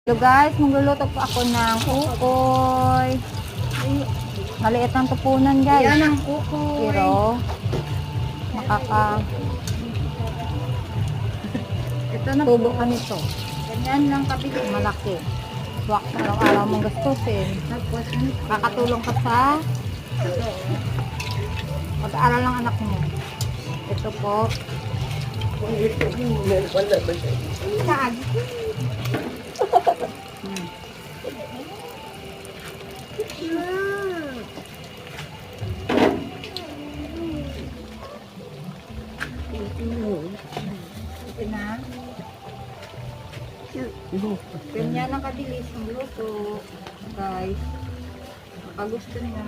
So guys, magluluto po ako ng kukoy. Maliit ang tupunan guys. Yan ang kukoy. Pero, Ito na tubo po. ka nito. Ganyan lang kabili. Malaki. Swak na araw-araw mong gastusin. Tapos ano? Kakatulong ka sa pag-aaral ng anak mo. Ito po. Saan? Ito na. Ganyan ang kabilis ng luto. Guys. Kapag gusto niyo.